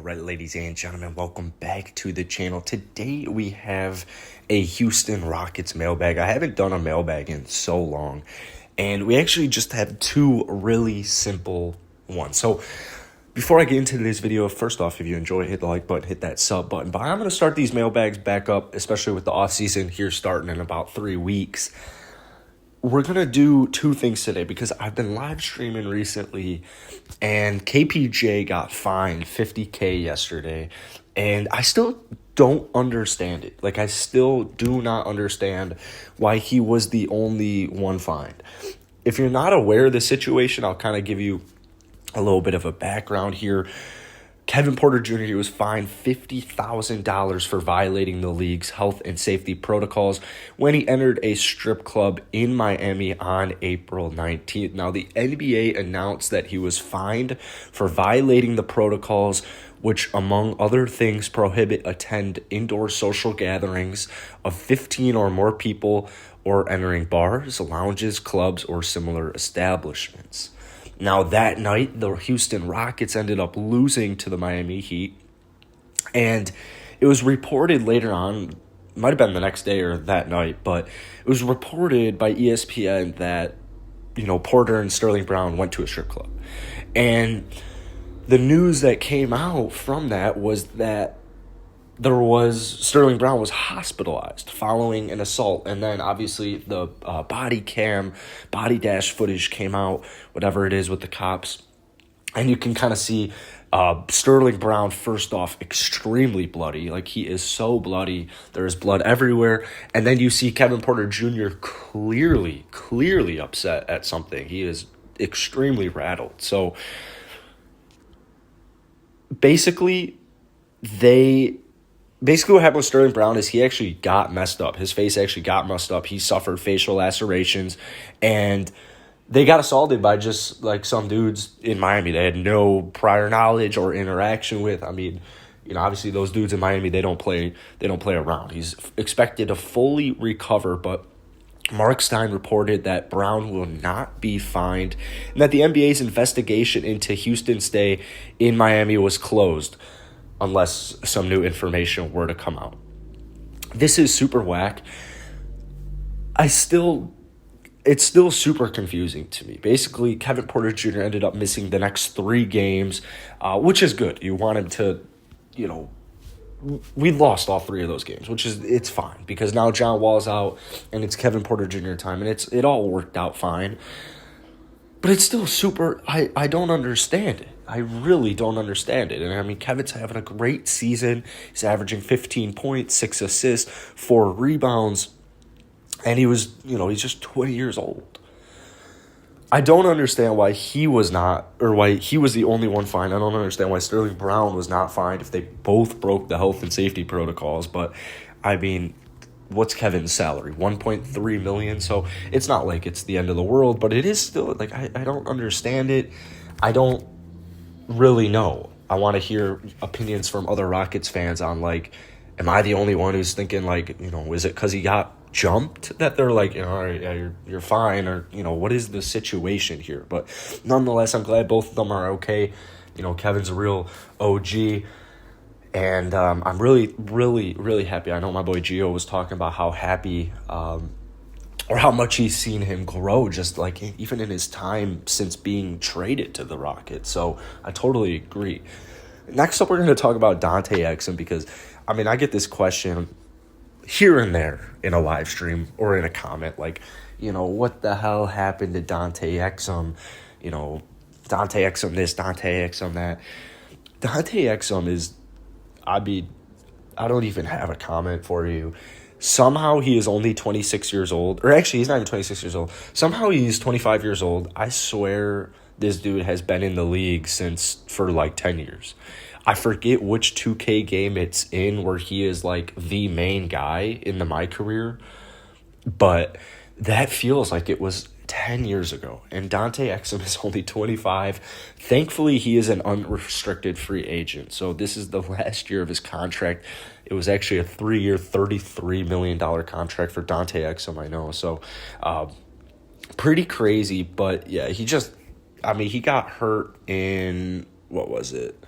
Alright, ladies and gentlemen, welcome back to the channel. Today we have a Houston Rockets mailbag. I haven't done a mailbag in so long, and we actually just have two really simple ones. So before I get into today's video, first off, if you enjoy, hit the like button, hit that sub button. But I'm going to start these mailbags back up, especially with the off season here starting in about 3 weeks. We're going to do two things today because I've been live streaming recently and KPJ got fined $50K yesterday, and I still don't understand it. Like, I still do not understand why he was the only one fined. If you're not aware of the situation, I'll kind of give you a little bit of a background here. Kevin Porter Jr. was fined $50,000 for violating the league's health and safety protocols when he entered a strip club in Miami on April 19th. Now, the NBA announced that he was fined for violating the protocols, which, among other things, prohibit attend indoor social gatherings of 15 or more people or entering bars, lounges, clubs, or similar establishments. Now, that night, the Houston Rockets ended up losing to the Miami Heat, and it was reported later on, might have been the next day or that night, but it was reported by ESPN that, Porter and Sterling Brown went to a strip club. And the news that came out from that was that Sterling Brown was hospitalized following an assault, and then obviously the body dash footage came out, whatever it is, with the cops, and you can kind of see Sterling Brown, first off, extremely bloody. Like, he is so bloody, there is blood everywhere, and then you see Kevin Porter Jr. clearly upset at something. He is extremely rattled. So basically what happened with Sterling Brown is he actually got messed up. His face actually got messed up. He suffered facial lacerations, and they got assaulted by just like some dudes in Miami they had no prior knowledge or interaction with. I mean, obviously those dudes in Miami, they don't play around. He's expected to fully recover, but Mark Stein reported that Brown will not be fined and that the NBA's investigation into Houston's stay in Miami was closed unless some new information were to come out. This is super whack. It's still super confusing to me. Basically, Kevin Porter Jr. ended up missing the next 3 games, which is good. You want him to, we lost all 3 of those games, it's fine because now John Wall's out and it's Kevin Porter Jr. time, and it all worked out fine. But it's still super, I don't understand it. I really don't understand it. And I mean, Kevin's having a great season. He's averaging 15 points, 6 assists, 4 rebounds. And he's just 20 years old. I don't understand why he was the only one fined. I don't understand why Sterling Brown was not fined if they both broke the health and safety protocols. But, I mean, what's Kevin's salary? $1.3 million. So it's not like it's the end of the world, but it is still, like, I don't understand it. I don't really know. I want to hear opinions from other Rockets fans on, like, am I the only one who's thinking, like, is it because he got jumped that they're like, all right, yeah, you're fine, or, what is the situation here? But nonetheless, I'm glad both of them are okay. Kevin's a real OG. And I'm really, really, really happy. I know my boy Gio was talking about how happy or how much he's seen him grow, just like even in his time since being traded to the Rockets. So I totally agree. Next up, we're going to talk about Dante Exum because, I mean, I get this question here and there in a live stream or in a comment, like, what the hell happened to Dante Exum? Dante Exum this, Dante Exum that. Dante Exum is, I don't even have a comment for you. Somehow he is only 26 years old. Or actually, he's not even 26 years old. Somehow he's 25 years old. I swear this dude has been in the league for like 10 years. I forget which 2K game it's in where he is like the main guy in my career. But that feels like it was 10 years ago, and Dante Exum is only 25. Thankfully, he is an unrestricted free agent, so this is the last year of his contract. It was actually a 3-year, $33 million contract for Dante Exum, I know, so pretty crazy, but yeah, he got hurt in, what was it,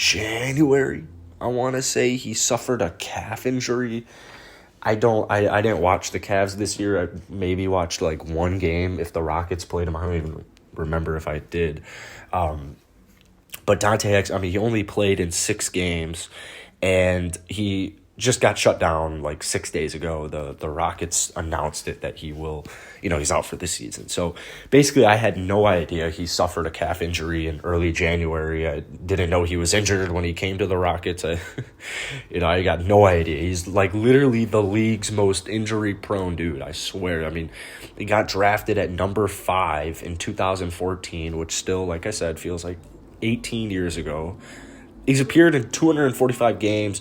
January, I want to say, he suffered a calf injury. I didn't watch the Cavs this year. I maybe watched like one game if the Rockets played them. I don't even remember if I did. But Dante Exum, he only played in 6 games, and he just got shut down like 6 days ago. The Rockets announced it that he will, he's out for the season. So basically, I had no idea he suffered a calf injury in early January. I didn't know he was injured when he came to the Rockets. I got no idea. He's like literally the league's most injury-prone dude, I swear. I mean, he got drafted at number 5 in 2014, which still, like I said, feels like 18 years ago. He's appeared in 245 games,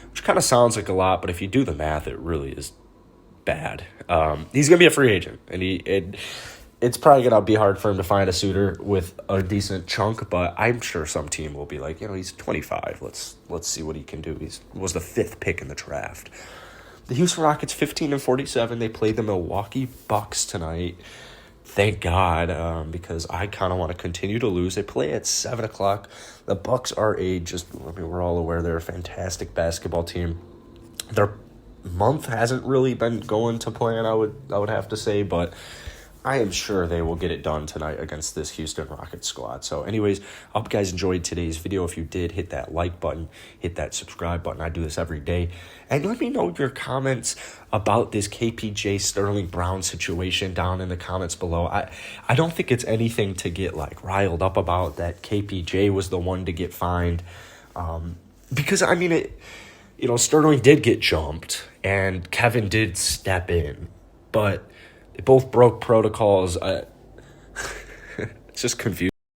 which kind of sounds like a lot, but if you do the math, it really is bad. He's going to be a free agent, and it's probably going to be hard for him to find a suitor with a decent chunk, but I'm sure some team will be like, he's 25. Let's see what he can do. He was the 5th pick in the draft. The Houston Rockets, 15-47. They played the Milwaukee Bucks tonight. Thank God, because I kind of want to continue to lose. They play at 7 o'clock. The Bucks are we're all aware they're a fantastic basketball team. Their month hasn't really been going to plan, I would have to say, but I am sure they will get it done tonight against this Houston Rockets squad. So anyways, I hope you guys enjoyed today's video. If you did, hit that like button, hit that subscribe button. I do this every day. And let me know your comments about this KPJ Sterling Brown situation down in the comments below. I don't think it's anything to get like riled up about that KPJ was the one to get fined. Because I mean, Sterling did get jumped and Kevin did step in, but they both broke protocols. It's just confusing.